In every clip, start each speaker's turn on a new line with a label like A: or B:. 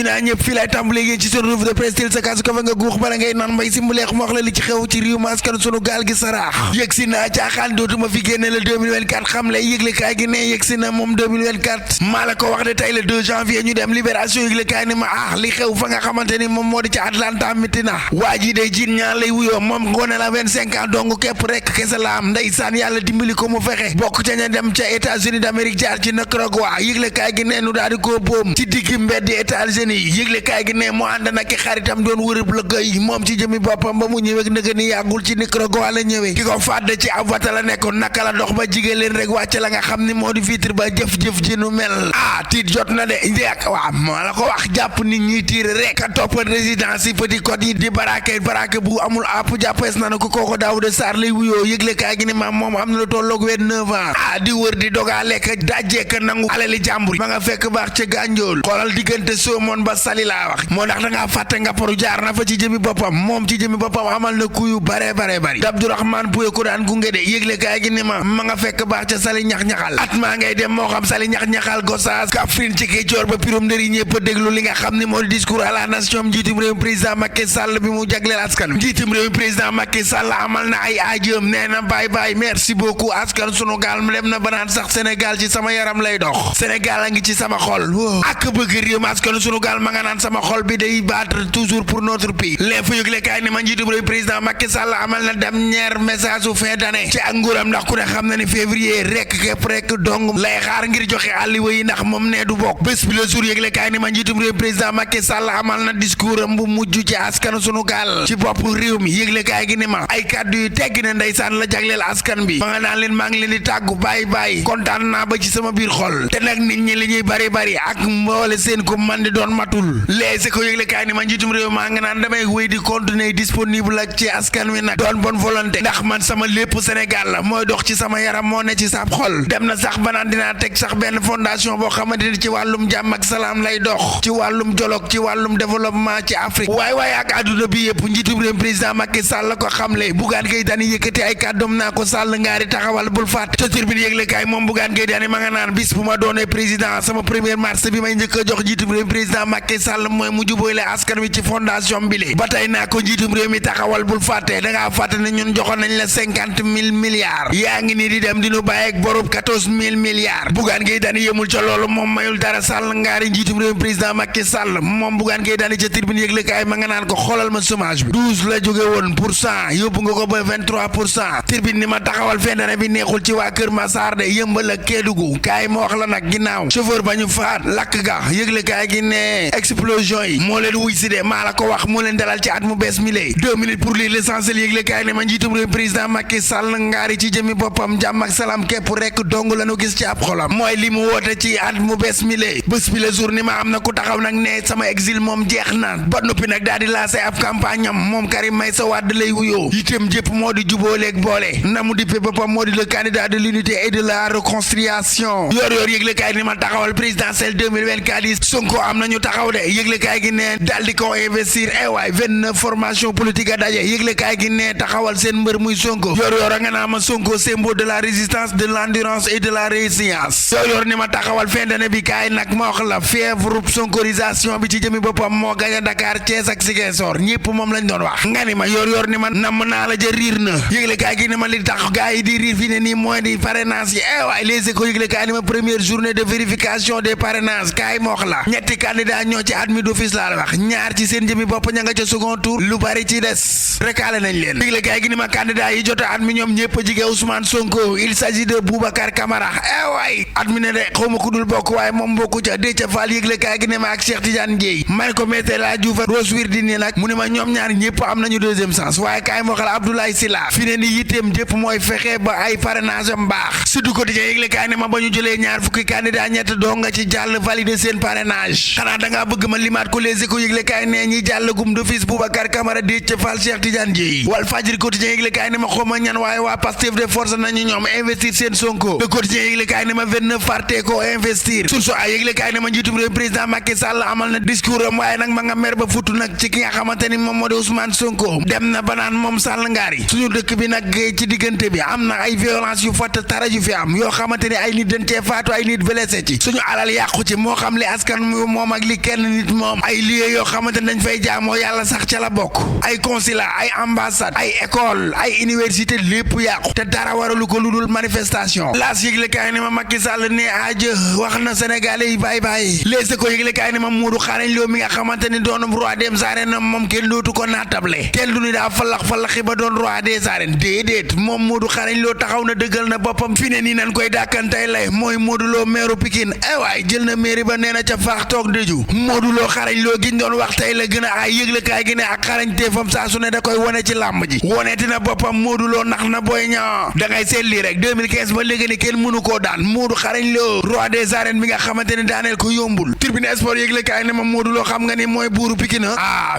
A: nuyu naa ñëpp fii lay tàmbalee yéen ci seen revue de presse sa kaas ko fa nga guux bala ngay naan mbay si mu leex wax la li ci xew ci réew mi askan sunu gaal gi saraax yëg si naa caaxaan dootuma fi génne la 2024 xam lay yëgle kaay gi ne yëg si na moom 2024 maa la ko wax de tey le 2 janvier ñu dem libération yëgle kaay ni ma li xew fa nga xamante ni moom moo di ci Atlanta miti na waa ji day jiin ñaan lay wuyoo moom ngoone la 25 ans donc képp rek kese la am ndeysaan yàlla dimbali ko mu fexe bokk ca ña dem ca États-Unis d'Amérique jaar ci Nicaragua yëgle kaay gi ne nu daal di koo boom ci digg mbeddi États-Unis yëgle kaay gi ne moo ànd nag ki xaritam doon wërëb lëggéey moom ci jëmi boppam ba mu ñëwee nëga ni yàggul ci Nicaragua la ñëwee ki ko fàdd ci ab wata la nekkoon naka la dox ba jigéen leen rek wàcce la nga xam ni moo di vitre ba jëf-jëf ji nu mel tiit jot na de njëkk waaw maa la ko wax jàpp nit ñi tiir rek ka toppat résidence yi petit code yi di barake bu amul àpp jàppees na ko kooko Daouda Sarr lay wuyoo yëgle kaay gi ne maam moom am na lu tolloog 29 ans di wër di dogaa lekk dajjeeka nangu alali jàmbur ma nga fekk baax ca gànjool xoolal diggante Somone ba Sali laa wax moo ndax da ngaa fàtte nga paru jaar na fa ci jëmi boppam moom ci jëmi boppam amal na kuyu bare bari Abdourahmane Pouye ko daan gunge de yëgle kaay gi ne ma nga fekk baax ca Sali ñax-ñaxal at maa ngay dem moo xam Sali ñax-ñaxal Gossas Kaffrine ci Kécoor ba pirum ndëri ñëpp a déglu li nga xam ne moo di discours à la nation njiitum réew président Macky Sall bi mu jagleel askan njiitum réew président Macky Sall amal na ay aajoom nee na bye merci beaucoup askan sunu gaal dem na banaan sax Sénégal ci sama yaram lay dox Sénégal a ngi ci sama xol ak bëgg réew mi askan sunu gaal ma nga naan sama xol bi day battre toujours pour notre pays l'info yëgle kaay ni ma njiitum réew président Macky Sall amal na dernier message su fin d'année ci ak nguuram ndax ku ne xam na ni février rek dong lay xaar ngir joxe àlliwa yi ndax moom nee du bokk bés bi le jour yëgle kaay ni ma njiitum réew président Macky Sall amal na discours am bu mujj ci askan sunu gaal ci bopp réew mi yëgle kaay gi ni ma ay kàddu yu tegg ne ndeysaan la jagleel askan bi ma nga naan leen maa ngi leen di tàggu bàyyi kontaan naa ba ci sama biir xol te nag nit ñi li ñuy bari ak mboole seen ko man di doon matul léegi ko yëgle kaay ni ma njiitum réew maa nga naan damay wéy di continuer disponible ak ci askan wi nag doon bonne volonté ndax man sama lépp Sénégal la mooy dox ci sama yaram moo ne ci sab xol dem na sax ba naan dinaa teg sax benn fondation boo xamante ni ci wàllum jàmm ak salaam lay dox ci wàllum dialogue ci wàllum développement ci Afrique waaye ak àdduna bi yëpp njiitum réew président Macky Sall la ko xamle Bougane Gueye Dany yëkkati ay kàddoom naa ko Sall ngaari taxawal bul fàtte ca Tribune yëgle kaay moom Bougane Gueye Dany ma nga naan bis bu ma doonee président sama premier mars bi may njëkk a jox njiitum réew président Macky Sall mooy mu jubóole askan wi ci fondation bi le ba tey naa ko njiitum réew mi taxawal bul fàtte dangaa fàtte ne ñun joxoon nañ la 50,000 milliards yaa ngi nii di dem di nu bàyyeeg borub 14,000 milliards Bougane Gueye Dany yëmul ca loolu moom mayul dara Sall ngaari njiitum réew président Macky Sall moom Bougane Gueye Dany ca Tribune yëgle kaay ma nga naan ko xoolal ma chômage bi 12 la jóge woon pour cent yóbbu nga ko ba 23%. Tribune ni ma taxawal fin d'année bi neexul ci waa Kër Massar de Yëmbal ak Kédougou kaay ma wax la nag ginnaaw chauffeur ba ñu faat lakk ga yëgle kaay gi ne explosion yi moo leen wuy si de maa la ko wax moo leen dalal ci at mu bees mi lay 2 minutes pour lire l'essentiel yëgle kaay ne ma njiitum réew président Macky Sall ngaari ci jëmi boppam jàmm ak salaam képp rek dong la nu gis ci ab xolam mooy li mu woote ci at mu bees mi lay bés bi la jour ni ma am na ku taxaw nag ne sama exil moom jeex na ba noppi nag daal di lancé ab campagne am moom Karim Meïssa Wade lay wuyoo itam jëpp moo di jubóoleeg boole na mu dippe boppam moo di le candidat de l'unité et de la réconciliation yor yëgle kaay ni ma taxawal présidentielle 2024 yi Sonko am nañu taxaw de yëgle kaay gi ne daal di ko investir waay 29 formation politique a daje yëgle kaay gi ne taxawal seen mbër muy Sonko yor a nga naa ma Sonko symbole de la résistance de l'endurance et de la résilience yor ni ma taxawal fin d'année bi kaay nag ma wax la fièvre sonkorisation bi ci jëmi boppam moo gañ a Dakar Thiès ak Ziguinchor ñëpp moom lañ doon wax nga ni ma yor ni ma namm naa la ja riir na yëgle kaay gi ni ma li tax gaa yi di riir fi ne nii mooy di parrainage yi waay les échos yëgle kaay ni ma première journée de vérification des parrainages kaay ma wax la ñetti candidat ñoo ci admis d'office laa la wax ñaar ci seen jëmi bopp ña nga ca second tour lu bari ci des rekaale nañ leen yëgle kaay gi ni ma candidat yi jot a admis ñoom ñëpp a jige Ousmane Sonko il s'agit de Boubacar Camara waay admis ne de xawma ku dul bokk waaye moom bokku ca Déthié Fall yëgle kaay gi ne ma ak Cheikh Tidiane Dièye may ko Maître El Hadji Diouf ak Rose Wardini nag mu ne ma ñoom ñaar ñëpp am nañu deuxième chance waaye kaay moo xala Abdoulaye Sylla fi ne ni yitteem jëpp mooy fexe ba ay parrainage am baax Sud Quotidien yëgle kaay ne ma ba ñu jëlee ñaar fukki candidat ñett doo nga ci jàll valider seen parrainage xanaa dangaa bëgg ma limaat ko Les Échos yëgle kaay ne ñi jàll gum d'office Boubacar Camara Déthié Fall Cheikh Tidiane Dièye Walf Fadjri Quotidien yëgle kaay ne ma xawma ñan waaye waa Pastef de force nañu ñoom investir seen Sonko Le Quotidien yëgle kaay ne ma 29 parti ko investir Source A yëgle kaay ne ma njiitum réew président Macky Sall amal na discours am waaye nag ma nga mer ba futu nag ci ki nga xamante ni moom moo di Ousmane Sonko dem na ba naan moom Sall ngaari suñu dëkk bi nag ci diggante bi am na ay violence yu fatt tara yu fi am yoo xamante ni ay nit dañ cee faatu ay nit blessé ci suñu alal yàqu ci moo xam li askan moom ak li kenn nit moom ay lieu yoo xamante ne dañ fay jaamoo yàlla sax ca la bokk ay consulat ay ambassade ay école ay université lépp yàqu te dara waralu ko lu dul manifestation laas yëglekaay ne ma Macky Sall ne aja wax na sénégalais yi bàyyi bàyyi léegi ko yëglekaay ne ma Modou Xarañ Lo mi nga xamante ni doonum roi des arènes moom kenn dootu ko naatable kenn du ni daa falaxi ba doon roi des arènes déedéet moom Modou Xarañ Lo taxaw na dëggal na boppam fi ne nii nan koy dàkkantey lay mooy Modou Lo meeru Pikine waay jël na mairie ba nee na ca faax toog dëju Modou Lo Xarañ Lo giñ doon wax tey la gën a ay yëglekaay gi ne ak xarañteefam saa su ne da koy wone ci làmb ji woneeti na boppam Modou Lo nax na Boy Niang da ngay seet lii rek 2015 ba léegi ni kenn mënu koo daan Modou Xarañ Lo roi des arènes bi nga xamante ni daaneel ko yombul Tribune Sport yëglekaay ne ma Modou Lo xam nga ni mooy buuru Pikine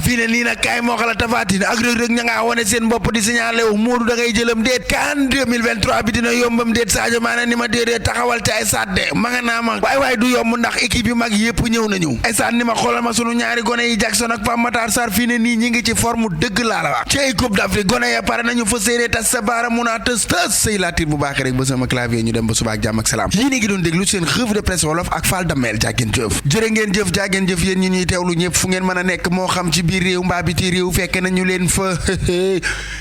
A: fii ne nii nag kaay moo xala tafaatin ak Reug Reug ña ngaa wone seen bopp di signalé wu Modou da ngay jëlam déet kan 2023 bi dina yombam déet Sadio Mané ni ma déedéet taxawal ci ay sadde ma nga naa ma waay du yomb ndax équipe yu mag yëpp ñëw nañu ay saat ni ma xoolal ma sunu ñaari gone yi Jackson ak Pape Matar Sarr fii ne nii ñi ngi ci forme dëgg laa la wax ci ay Coupe d'Afrique gone ya pare nañu fa séeré tas sa baara mun a tës sëy laatir bu baax rek ba sama clavier ñu dem ba suba ak jàmm ak salaam yéen a ngi doon déglu seen revue de presse wolof ak Fall Damel jàggeen jëf jërë ngeen jëf jàggeen jëf yéen ñi ñuy teewlu ñëpp fu ngeen mën a nekk moo xam ci biir réew mbaa biti réew fekk nañu leen fa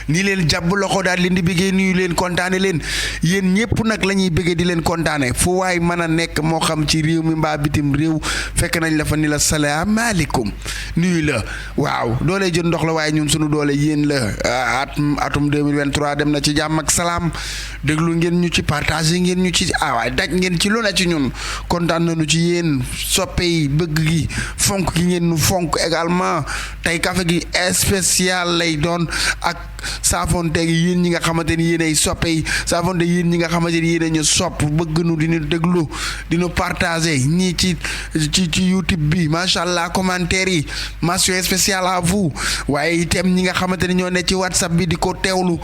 A: ni leen jàbb loxo daal leen di bëggee nuyu leen kontaane leen yéen ñëpp nag la ñuy bëggee di leen kontaane fu waay mën a nekk moo xam ci réew mi mbaa bitim réew fekk nañ la fa ni la salaamaaleykum nuyu la waaw doole jën ndox la waaye ñun sunu doole yéen la atum 2023 dem na ci jàmm ak salaam déglu ngeen ñu ci partagé ngeen ñu ci waaye daj ngeen ci lu na ci ñun kontaan nañu ci yéen soppe yi bëgg gi fonk gi ngeen nu fonk également tey café gi spécial lay doon ak saafonte gi yéen ñi nga xamante ni yéen ay soppe yi saafonte yéen ñi nga xamante ni yéen a ñu sopp bëgg nu di ñu déglu di ñu partagé ñii ci YouTube bi macha allah commentaire yi mention spéciale à vous waaye itam ñi nga xamante ni ñoo ne ci WhatsApp bi di ko teewlu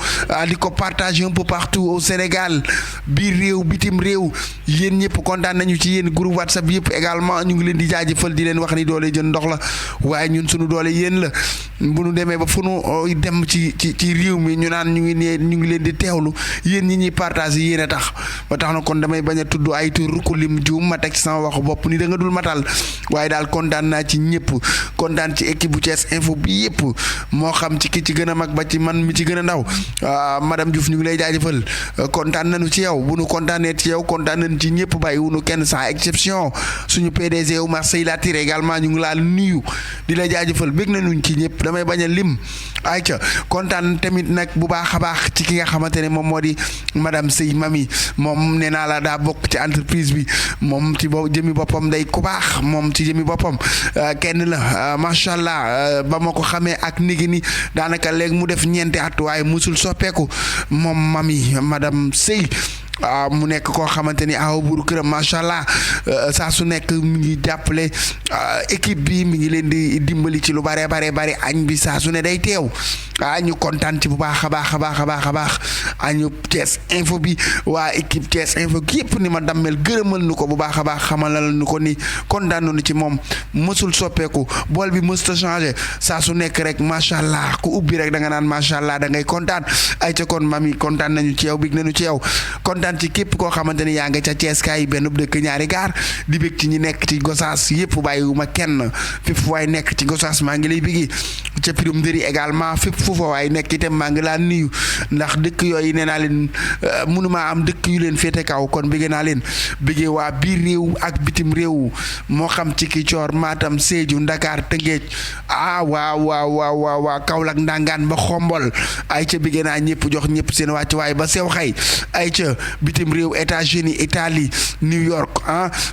A: di ko partager un peu partout au Sénégal biir réew bitim réew yéen ñëpp kontaan nañu ci yéen groupe WhatsApp yëpp également ñu ngi leen di jaajëfal di leen wax ni doole jën ndox la waaye ñun suñu doole yéen la bu nu demee ba fu nu dem ci réew mi ñu naan ñu ngi leen di teewlu yéen ñi ñuy partager yéen a tax ba tax na kon damay bañ a tudd ay tur ku lim juum ma teg ci sama waxu bopp ni da nga dul matal waaye daal kontaan naa ci ñëpp kontaan ci équipe bu Thiès Info bi yëpp moo xam ci ki ci gën a mag ba ci man mi ci gën a ndaw madame Diouf ñu ngi lay jaajëfal kontaan nañu ci yow bu nu kontaanee ci yow kontaan nañu ci ñëpp bàyyi wu nu kenn sans exception suñu PDG Oumar Sey Latir également ñu ngi laa nuyu di la jaajëfal bég nañu ci ñëpp damay bañ a lim ayca kontaan tamit nag bu baax a baax ci ki nga xamante ne moom moo di madame Sey Mami moom nee naa la daa bokk ci entreprise bi moom ci jëmi boppam day ku baax moom ci jëmi boppam kenn la macha allah ba ma ko xamee ak nigi ni daanaka léegi mu def ñeenti at waaye musul soppeeku moom Mami madame Sey mu nekk koo xamante ni aw buuru këram macha allah saa su nekk mi ngi jàppale équipe bi mi ngi leen di dimbali ci lu bare añ bi saa su ne day teew ñu kontaan ci bu baax a baax añu Thiès Info bi waa équipe Thiès Info yëpp ni ma dammel gërëmal nu ko bu baax a baax xamalal nu ko ni kontaan nañu ci moom mësul soppeeku bool bi mësta changé saa su nekk rek macha allah ku ubbi rek da nga naan macha allah da ngay kontaan ay ca kon Mami kontaan nañu ci yow big nañu ci yow kontaan ci képp koo xamante ni yaa nga ca Thiès kaay benn dëkk ñaari gaar di bég ci ñi nekk ci Gossas yëpp bàyyiwuma kenn fépp waay nekk ci Gossas maa ngi lay bigi ca Pirum Ndëri également fépp foofa waay nekk itam maa ngi laa nuyu ndax dëkk yooyu nee naa leen mënumaa am dëkk yu leen féete kaw kon bëggee naa leen bëggee waa biir réew ak bitim réew moo xam ci Kicoor Matam Sédhiou Dakar Tëngéej waa Kaolack Ndangaan ba Xombol ay ca bëggee naa ñëpp jox ñëpp seen wàcc waaye ba sew xay ay ca bitim réew États-Unis Italie New York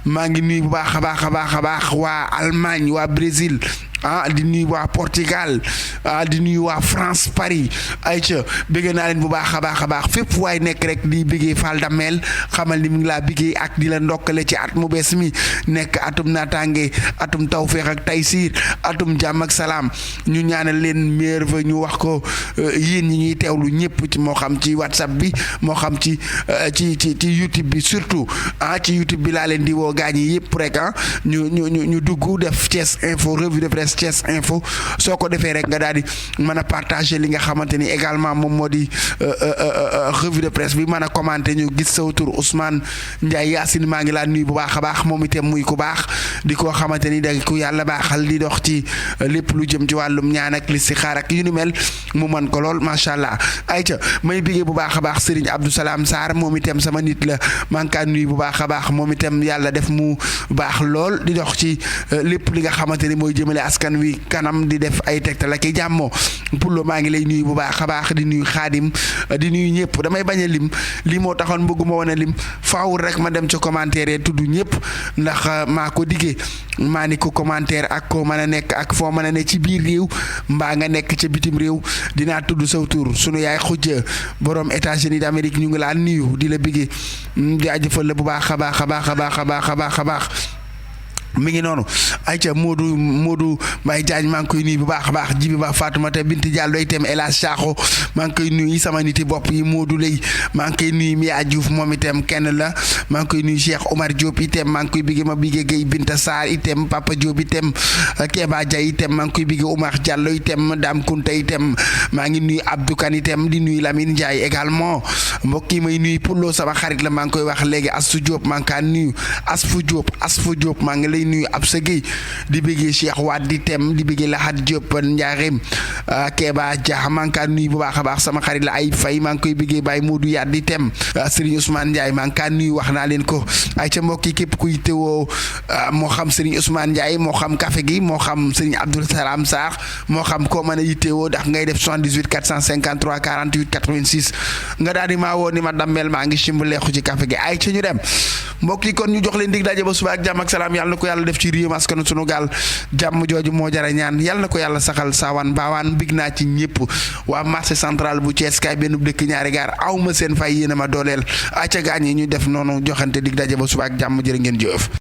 A: maa ngi nuyu bu baax a baax waa Allemagne waa Brésil di nuyu waa Portugal di nuyu waa France Paris ayca bëggee naa leen bu baax a baax fépp waay nekk rek di bëggee Fall Damel xamal ni mu ngi laa bëggee ak di la ndokkale ci at mu bees mi nekk atum naataange atum tawféex ak taysiir atum jàmm ak salaam ñu ñaanal leen meilleur vœu ñu wax ko yéen ñi ñuy teewlu ñëpp ci moo xam ci WhatsApp bi moo xam ci YouTube bi surtout ci YouTube bi laa leen di woo gaañ yi yëpp rek ñu dugg def Thiès Info revue de presse Thiès Info soo ko defee rek nga daal di mën a partager li nga xamante ni également moom moo di revue de presse bi mën a commenter ñu gis saw tur Ousmane Ndiaye Yacine maa ngi laa nuyu bu baax a baax moom itam muy ku baax di koo xamante ni da ku yàlla baaxal di dox ci lépp lu jëm ci wàllum ñaan ak listixaar ak yu ni mel mu mën ko lool macha allah ayca may bigee bu baax a baax Serigne Abdou Salam Sarr moom itam sama nit la maa ngi kaa nuyu bu baax a baax moom itam yàlla def mu baax lool di dox ci lépp li nga xamante ni mooy jëmale askan wi kanam di def ay tegtal ak i jàmmoo Pullo maa ngi lay nuyu bu baax a baax di nuyu Xaadim di nuyu ñëpp damay bañ a lim lii moo taxoon bëgguma woon a lim faawul rek ma dem ca commentaire tudd ñëpp ndax maa ko diggee maa ni ko commentaire ak koo mën a nekk ak foo mën a ne ci biir réew mbaa nga nekk ca bitim réew dinaa tudd saw tur sunu yaay xujja borom États-Unis d'Amérique ñu ngi laa nuyu di la biggee di ajëfal la bu baax a baax a baax a baax a baax a baax a baax mi ngi noonu ayca Modou Mbaye Diagne maa ngi koy nuyu bu baax a baax Jibi Ba Fatoumata Binti Diallo itam El Hadj Sakho maa ngi koy nuyu sama niti bopp yi Modou Lay maa ngi koy nuyu Mia Diouf moom itam kenn la maa ngi koy nuyu Cheikh Omar Diop itam maa ngi koy bigge ma bigge Guèye Binta Sarr itam Papa Diop itam Keba Dia itam maa ngi koy bigge Oumar Diallo itam Dame Kunta itam maa ngi nuyu Abdou Kane itam di nuyu Lamine Ndiaye également mbokk yi may nuyu Pullo sama xarit la maa ngi koy wax léegi Astou Diop maa ngi kaa nuyu Asfou Diop maa ngi lay nuyu ab sa Guèye di bëggee Cheikh Wade di tem di bëggee Lahad Diop Ndiarème Keba Dia maa ngi kaa nuyu bu baax a baax sama xarit la ay fay maa ngi koy bëggee Baye Modou Yade di tem Serigne Ousmane Ndiaye maa ngi kaa nuyu wax naa leen ko ay ca mbokk yi képp kuy teewoo moo xam Serigne Ousmane Ndiaye moo xam café gi moo xam Serigne Abdou Salam Sarr moo xam koo mën a yittewoo ndax ngay def 78 453 48 86 nga daal di maa woo ni ma dammel maa ngi simbaleexu ci café gi ay ca ñu dem mbokk yi kon ñu jox leen dig daje ba suba ak jàmm ak salaam yàlla na ko yàlla def ci réew askanu sunu gaal jàmm jooju moo jara ñaan yàlla na ko yàlla saxal saawaan baawaan big naa ci ñëpp waa marché central bu Thiès kaay benn dëkk ñaari gaar aw ma seen fay yéen a ma dooleel acca gaañ yi ñu def noonu joxante dig daje ba suba ak jàmm jërë ngeen jëf